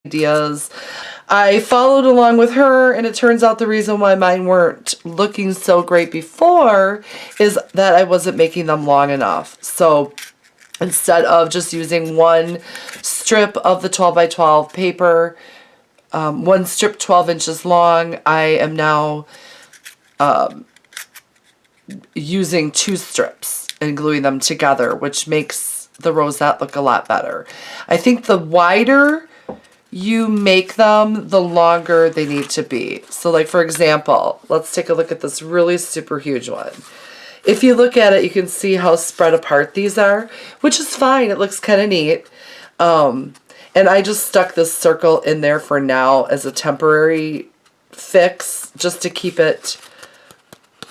ideas. I followed along with her, and it turns out the reason why mine weren't looking so great before is that I wasn't making them long enough. So instead of just using one strip of the 12 by 12 paper, one strip 12 inches long, I am now using 2 strips and gluing them together, which makes the rosette look a lot better. I think the wider you make them, the longer they need to be. So like, for example, let's take a look at this really super huge one. If you look at it, you can see how spread apart these are, which is fine. It looks kind of neat. And I just stuck this circle in there for now as a temporary fix, just to keep it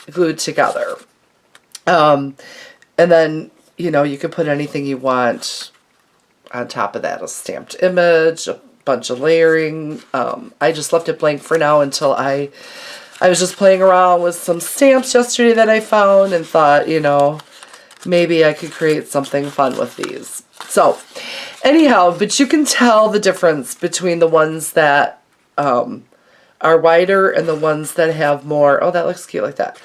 glued together. And then, you know, you can put anything you want on top of that, a stamped image, a bunch of layering. I just left it blank for now until I was just playing around with some stamps yesterday that I found and thought, you know, maybe I could create something fun with these. So anyhow, but you can tell the difference between the ones that are wider and the ones that have more. Oh, that looks cute like that.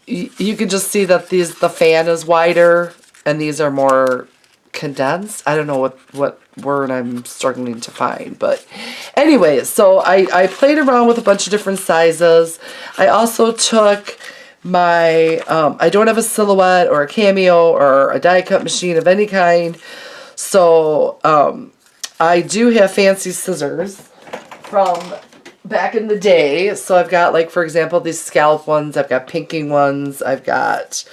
You can just see that the fan is wider and these are more condensed. I don't know what word I'm struggling to find, but anyways, so I played around with a bunch of different sizes. I also took my I don't have a silhouette or a cameo or a die cut machine of any kind, so I do have fancy scissors from back in the day. So I've got, like, for example, these scallop ones, I've got pinking ones, I've got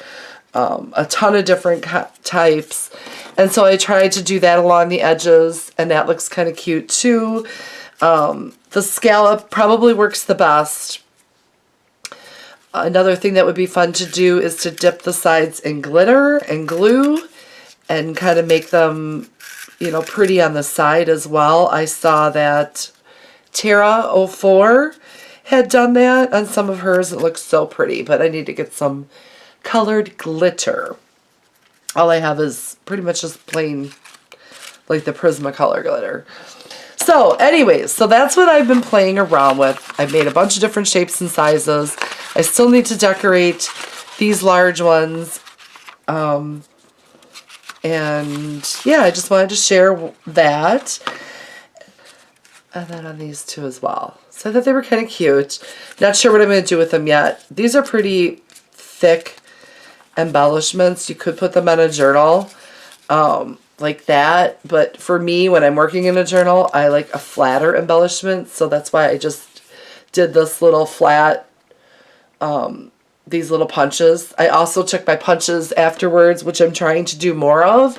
a ton of different types. And so I tried to do that along the edges, and that looks kind of cute too. The scallop probably works the best. Another thing that would be fun to do is to dip the sides in glitter and glue and kind of make them, you know, pretty on the side as well. I saw that Tara04 had done that on some of hers. It looks so pretty, but I need to get some colored glitter. All I have is pretty much just plain, like the Prismacolor glitter. So anyways, so that's what I've been playing around with. I've made a bunch of different shapes and sizes. I still need to decorate these large ones. And yeah, I just wanted to share that. And then on these two as well. So I thought they were kind of cute. Not sure what I'm going to do with them yet. These are pretty thick embellishments. You could put them on a journal like that, but for me, when I'm working in a journal, I like a flatter embellishment, so that's why I just did this little flat, these little punches. I also took my punches afterwards, which I'm trying to do more of,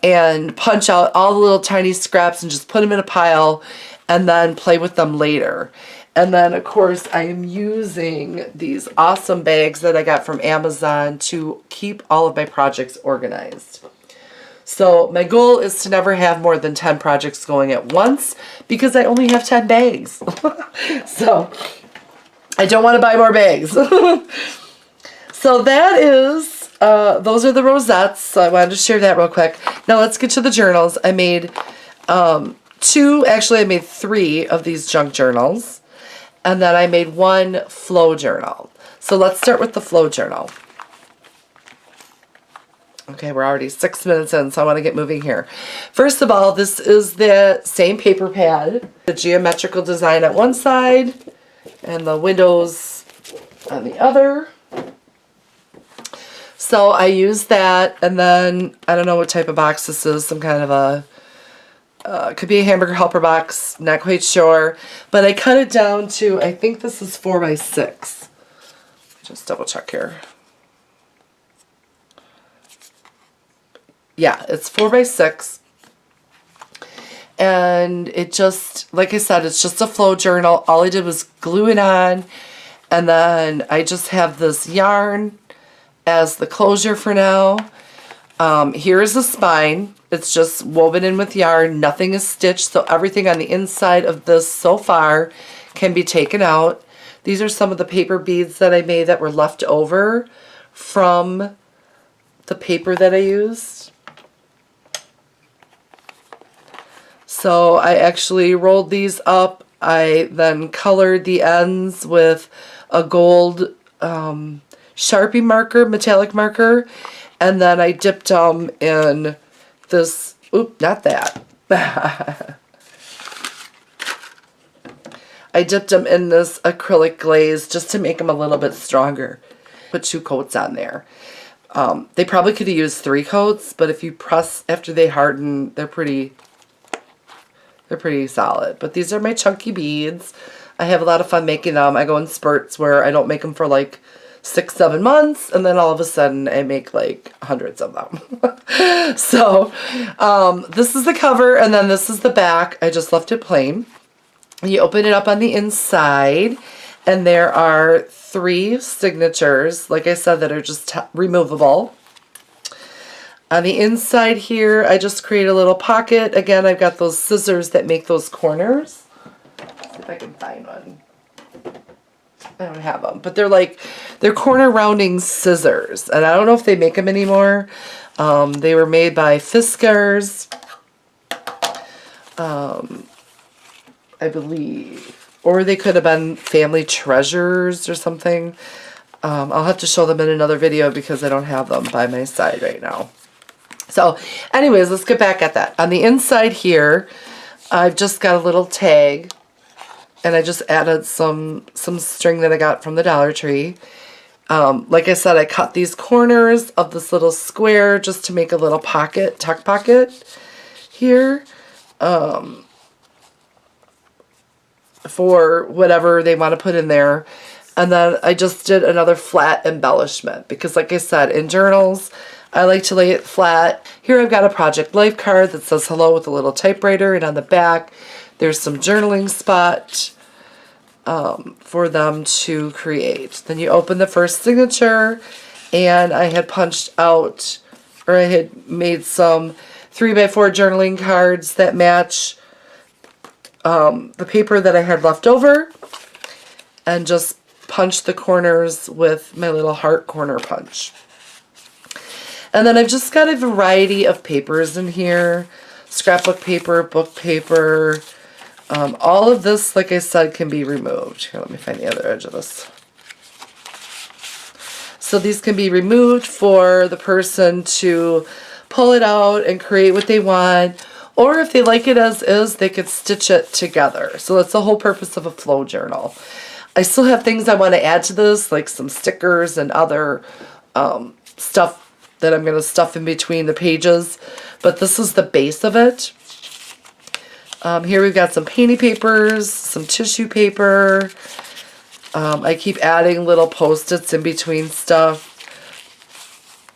and punch out all the little tiny scraps and just put them in a pile and then play with them later. And then, of course, I am using these awesome bags that I got from Amazon to keep all of my projects organized. So my goal is to never have more than 10 projects going at once because I only have 10 bags. So I don't want to buy more bags. So that is, those are the rosettes. So I wanted to share that real quick. Now let's get to the journals. I made I made 3 of these junk journals. And then I made 1 flow journal. So let's start with the flow journal. Okay, we're already 6 minutes in, so I want to get moving here. First of all, this is the same paper pad. The geometrical design at one side and the windows on the other. So I used that, and then I don't know what type of box this is, some kind of a could be a hamburger helper box, not quite sure. But I cut it down to, I think this is 4 by 6. Just double check here. Yeah, it's 4 by 6. And it just, like I said, it's just a flow journal. All I did was glue it on. And then I just have this yarn as the closure for now. Here is the spine. It's just woven in with yarn. Nothing is stitched, so everything on the inside of this so far can be taken out. These are some of the paper beads that I made that were left over from the paper that I used. So I actually rolled these up. I then colored the ends with a gold Sharpie marker, metallic marker, and then I dipped them in this, oop, not that. I dipped them in this acrylic glaze just to make them a little bit stronger. Put 2 coats on there. They probably could have used 3 coats, but if you press after they harden, they're pretty solid. But these are my chunky beads. I have a lot of fun making them. I go in spurts where I don't make them for like 6-7 months, and then all of a sudden I make like hundreds of them. So this is the cover, and then this is the back. I just left it plain. You open it up on the inside, and there are 3 signatures, like I said, that are just removable. On the inside here, I just create a little pocket. Again, I've got those scissors that make those corners. Let's see if I can find one. I don't have them, but they're corner rounding scissors, and I don't know if they make them anymore. They were made by Fiskars, I believe, or they could have been Family Treasures or something. I'll have to show them in another video because I don't have them by my side right now. So anyways, let's get back at that. On the inside here, I've just got a little tag, and I just added some string that I got from the Dollar Tree. Like I said, I cut these corners of this little square just to make a little pocket, tuck pocket here, for whatever they want to put in there. And then I just did another flat embellishment because, like I said, in journals, I like to lay it flat. Here I've got a Project Life card that says hello with a little typewriter, and on the back there's some journaling spot for them to create. Then you open the first signature, and I had punched out, or I had made some 3x4 journaling cards that match the paper that I had left over, and just punched the corners with my little heart corner punch. And then I've just got a variety of papers in here. Scrapbook paper, book paper. All of this, like I said, can be removed. Here, let me find the other edge of this. So these can be removed for the person to pull it out and create what they want. Or if they like it as is, they could stitch it together. So that's the whole purpose of a flow journal. I still have things I want to add to this, like some stickers and other stuff that I'm going to stuff in between the pages. But this is the base of it. Here we've got some painty papers, some tissue paper. I keep adding little Post-its in between stuff.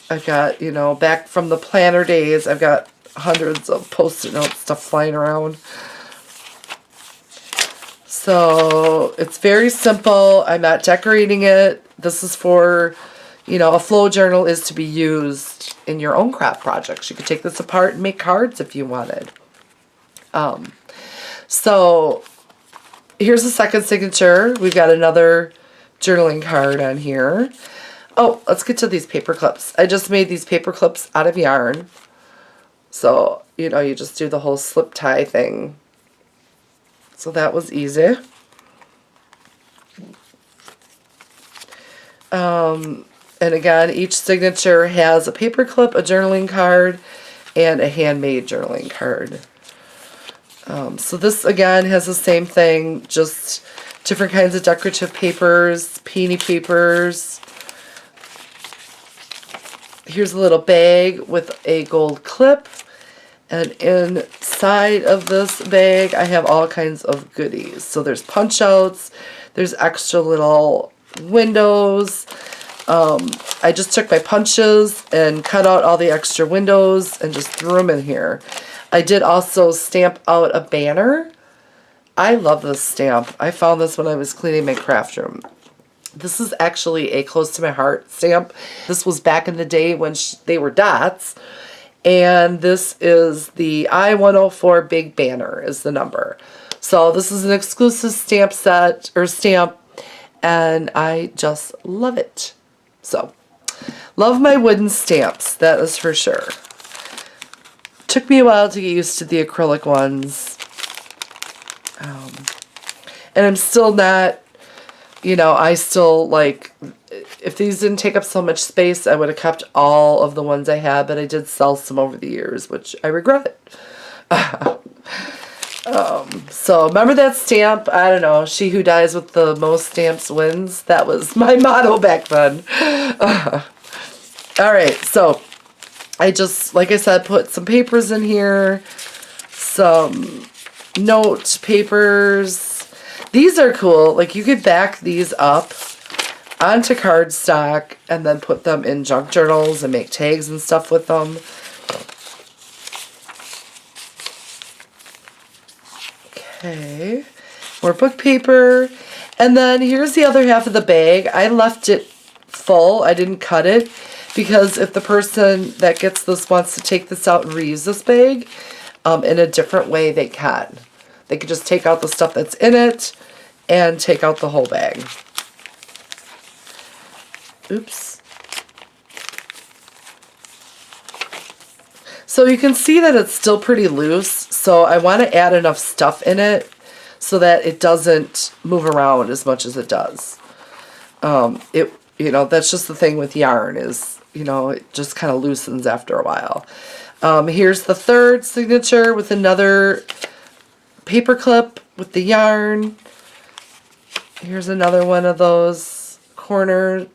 I've got, you know, back from the planner days, I've got hundreds of Post-it note stuff flying around. So it's very simple. I'm not decorating it. This is for, you know, a flow journal is to be used in your own craft projects. You could take this apart and make cards if you wanted. So here's the second signature. We've got another journaling card on here. Oh, let's get to these paper clips. I just made these paper clips out of yarn. So, you know, you just do the whole slip tie thing. So that was easy. And again, each signature has a paper clip, a journaling card, and a handmade journaling card. So this, again, has the same thing, just different kinds of decorative papers, painty papers. Here's a little bag with a gold clip. And inside of this bag, I have all kinds of goodies. So there's punch outs, there's extra little windows. I just took my punches and cut out all the extra windows and just threw them in here. I did also stamp out a banner. I love this stamp. I found this when I was cleaning my craft room. This is actually a close to my heart stamp. This was back in the day when they were dots. And this is the I-104 Big Banner is the number. So this is an exclusive stamp set, or stamp, and I just love it. So, love my wooden stamps, that is for sure. Took me a while to get used to the acrylic ones. And I'm still not, you know, I still like, if these didn't take up so much space, I would have kept all of the ones I had, but I did sell some over the years, which I regret. So remember that stamp? I don't know, she who dies with the most stamps wins. That was my motto back then. All right, so I just, like I said, put some papers in here, some note papers. These are cool. Like, you could back these up onto cardstock and then put them in junk journals and make tags and stuff with them. Okay, more book paper. And then here's the other half of the bag. I left it full. I didn't cut it because if the person that gets this wants to take this out and reuse this bag in a different way, they can. They could just take out the stuff that's in it and take out the whole bag. Oops. So you can see that it's still pretty loose, so I want to add enough stuff in it so that it doesn't move around as much as it does. You know, that's just the thing with yarn is, you know, it just kind of loosens after a while. Here's the third signature with another paper clip with the yarn. Here's another one of those corners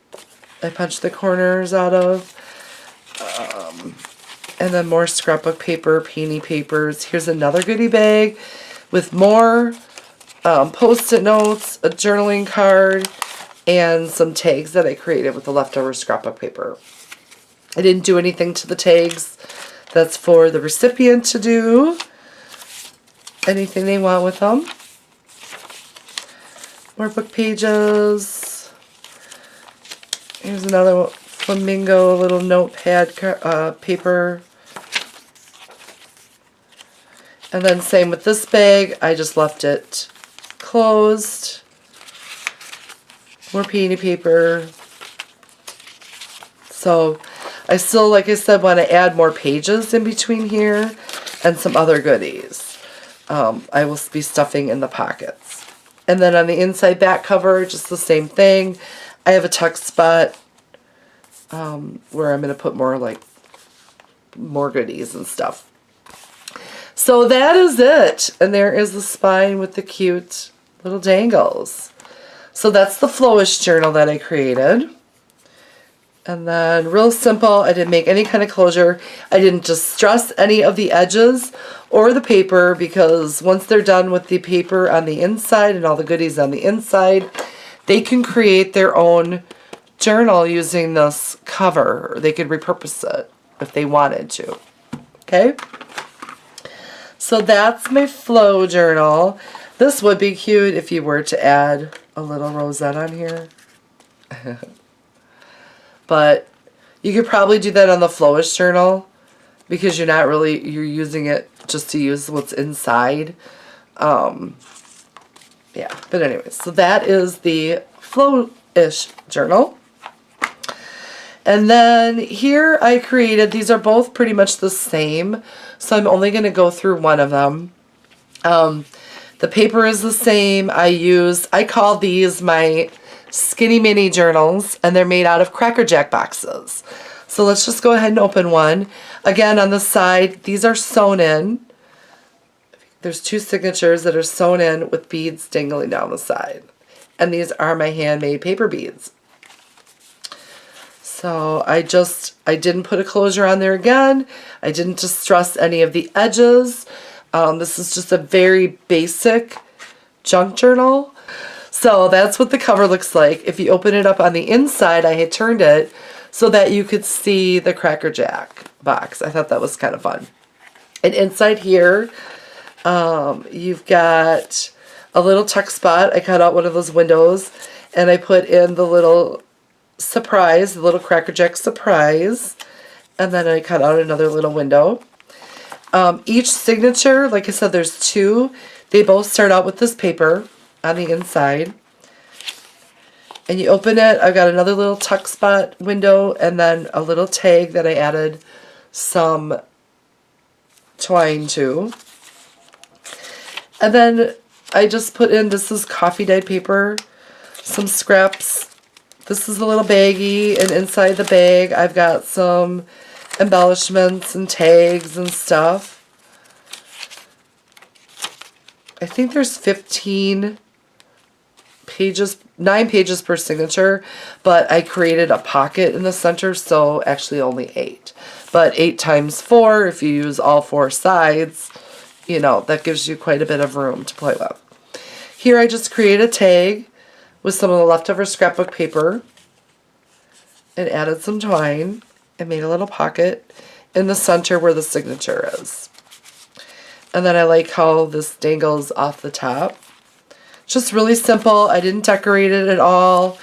I punched the corners out of. And then more scrapbook paper, painty papers. Here's another goodie bag with more post-it notes, a journaling card, and some tags that I created with the leftover scrapbook paper. I didn't do anything to the tags. That's for the recipient to do anything they want with them. More book pages. Here's another flamingo little notepad paper. And then same with this bag. I just left it closed. More painty paper. So I still, like I said, want to add more pages in between here and some other goodies. I will be stuffing in the pockets. And then on the inside back cover, just the same thing. I have a tuck spot where I'm going to put more goodies and stuff. So that is it. And there is the spine with the cute little dangles. So that's the FLOWISH journal that I created. And then real simple, I didn't make any kind of closure. I didn't distress any of the edges or the paper because once they're done with the paper on the inside and all the goodies on the inside, they can create their own journal using this cover. They could repurpose it if they wanted to. Okay? So that's my flow journal. This would be cute if you were to add a little rosette on here. But you could probably do that on the FLOWISH journal because you're using it just to use what's inside. Yeah, but anyways, so that is the FLOWISH journal. And then here I created, these are both pretty much the same, so I'm only going to go through one of them. The paper is the same. I call these my skinny mini journals, and they're made out of Cracker Jack boxes. So let's just go ahead and open one. Again, on the side, these are sewn in. There's two signatures that are sewn in with beads dangling down the side. And these are my handmade paper beads. So I didn't put a closure on there again. I didn't distress any of the edges. This is just a very basic junk journal. So that's what the cover looks like. If you open it up on the inside, I had turned it so that you could see the Cracker Jack box. I thought that was kind of fun. And inside here, you've got a little tuck spot. I cut out one of those windows and I put in the little surprise, the little Cracker Jack surprise. And then I cut out another little window. Each signature, like I said, there's two. They both start out with this paper on the inside. And you open it, I've got another little tuck spot window and then a little tag that I added some twine to. And then I just put in, this is coffee dyed paper, some scraps. This is a little baggie, and inside the bag I've got some embellishments and tags and stuff. I think there's 15 pages, 9 pages per signature, but I created a pocket in the center, so actually only 8. But 8 times 4, if you use all 4 sides, you know, that gives you quite a bit of room to play with. Here I just created a tag with some of the leftover scrapbook paper and added some twine and made a little pocket in the center where the signature is. And then I like how this dangles off the top. Just really simple. I didn't decorate it at all.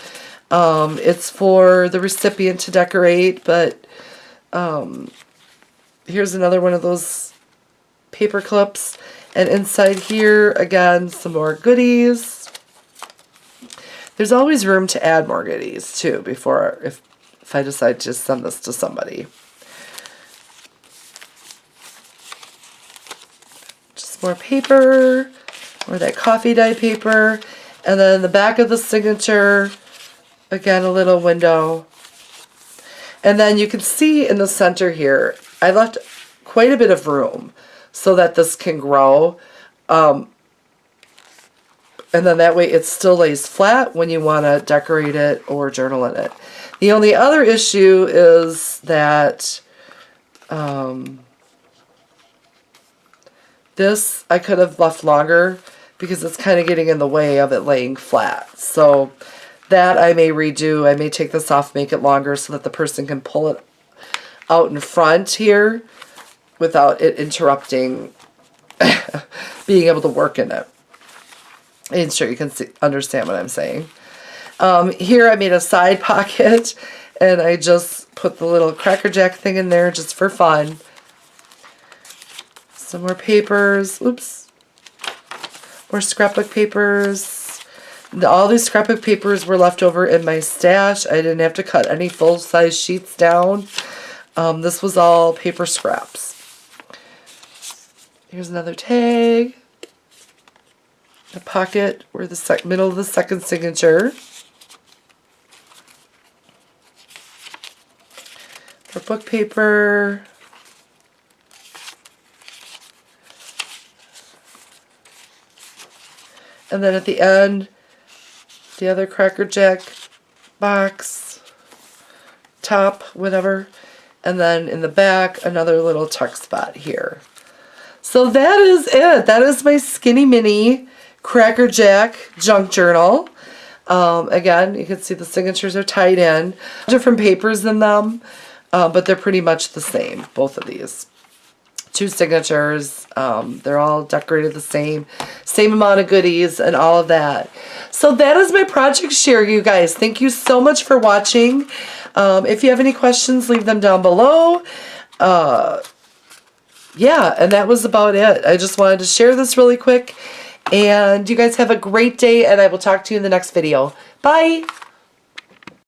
It's for the recipient to decorate, but here's another one of those paper clips. And inside here, again, some more goodies. There's always room to add more goodies, too, before if I decide to send this to somebody. Just more paper, or that coffee dye paper. And then the back of the signature, again, a little window. And then you can see in the center here, I left quite a bit of room so that this can grow. And then that way it still lays flat when you want to decorate it or journal in it. The only other issue is that this I could have left longer because it's kind of getting in the way of it laying flat. So that I may redo. I may take this off, make it longer so that the person can pull it out in front here without it interrupting being able to work in it. I'm sure you can understand what I'm saying. Here I made a side pocket, and I just put the little Cracker Jack thing in there just for fun. Some more papers. Oops. More scrapbook papers. All these scrapbook papers were left over in my stash. I didn't have to cut any full-size sheets down. This was all paper scraps. Here's another tag. A pocket where the middle of the second signature. For book paper. And then at the end, the other Cracker Jack box, top, whatever. And then in the back, another little tuck spot here. So that is it. That is my Skinny Mini Cracker Jack Junk Journal. Again, you can see the signatures are tied in. Different papers in them, but they're pretty much the same, both of these. 2 signatures. They're all decorated the same amount of goodies and all of that. So that is my project share, you guys. Thank you so much for watching. If you have any questions, leave them down below. Yeah, and that was about it. I just wanted to share this really quick. And you guys have a great day, and I will talk to you in the next video. Bye!